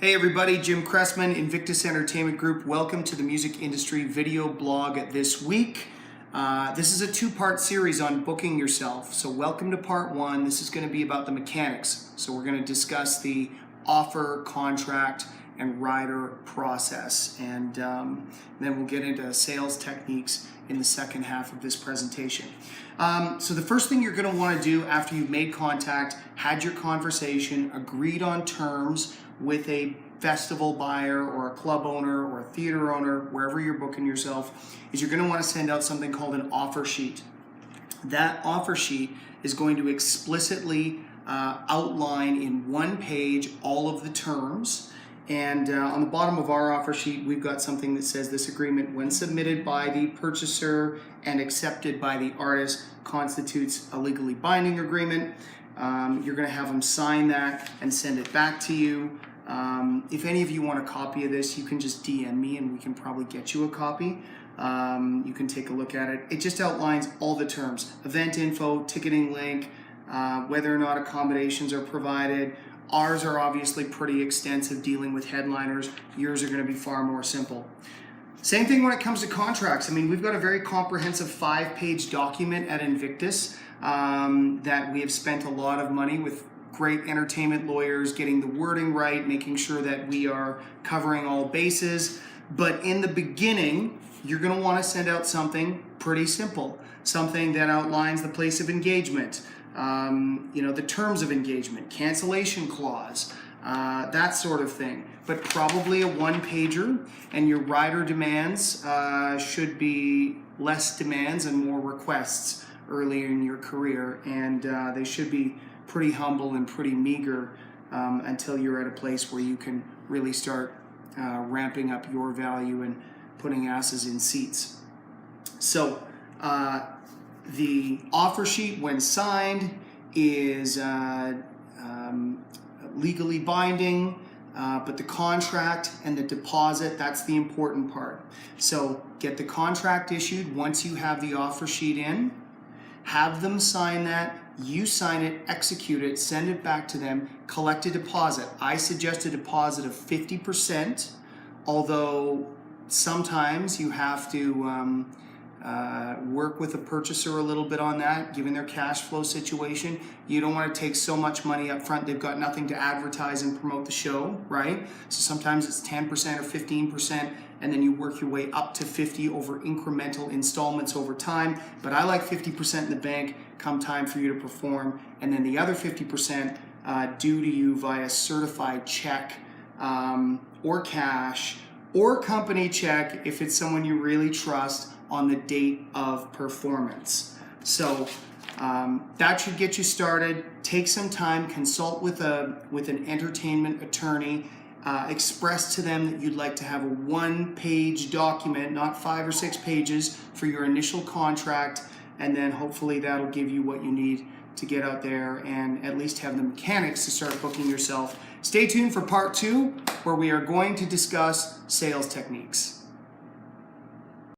Hey everybody, Jim Cressman, Invictus Entertainment Group. Welcome to the music industry video blog this week. This is a two-part series on booking yourself. So welcome to part one. This is going to be about the mechanics. So we're going to discuss the offer, contract, and rider process. And then we'll get into sales techniques in the second half of this presentation. So the first thing you're going to want to do after you've made contact, had your conversation, agreed on terms with a festival buyer or a club owner or a theater owner, wherever you're booking yourself, is you're going to want to send out something called an offer sheet. That offer sheet is going to explicitly outline in one page all of the terms. And on the bottom of our offer sheet, we've got something that says this agreement, when submitted by the purchaser and accepted by the artist, constitutes a legally binding agreement. You're going to have them sign that and send it back to you. If any of you want a copy of this, you can just DM me and we can probably get you a copy. You can take a look at it. It just outlines all the terms, event info, ticketing link, whether or not accommodations are provided. Ours are obviously pretty extensive, dealing with headliners. Yours are going to be far more simple. Same thing when it comes to contracts. I mean, we've got a very comprehensive 5-page document at Invictus that we have spent a lot of money with great entertainment lawyers getting the wording right, making sure that we are covering all bases. But in the beginning, you're going to want to send out something pretty simple, something that outlines the place of engagement, the terms of engagement, cancellation clause, that sort of thing. But probably a one-pager, and your rider demands should be less demands and more requests earlier in your career, and they should be pretty humble and pretty meager until you're at a place where you can really start ramping up your value and putting asses in seats. So the offer sheet, when signed, is legally binding, but the contract and the deposit, that's the important part. So get the contract issued once you have the offer sheet in, have them sign that, you sign it, execute it, send it back to them, collect a deposit. I suggest a deposit of 50%, although sometimes you have to work with a purchaser a little bit on that, given their cash flow situation. You don't want to take so much money up front, they've got nothing to advertise and promote the show, right? So sometimes it's 10% or 15%, and then you work your way up to 50 over incremental installments over time. But I like 50% in the bank come time for you to perform, and then the other 50% due to you via certified check or cash or company check if it's someone you really trust on the date of performance. So that should get you started. Take some time, consult with an entertainment attorney. Express to them that you'd like to have a one-page document, not 5 or 6 pages, for your initial contract, and then hopefully that'll give you what you need to get out there and at least have the mechanics to start booking yourself. Stay tuned for part 2, where we are going to discuss sales techniques.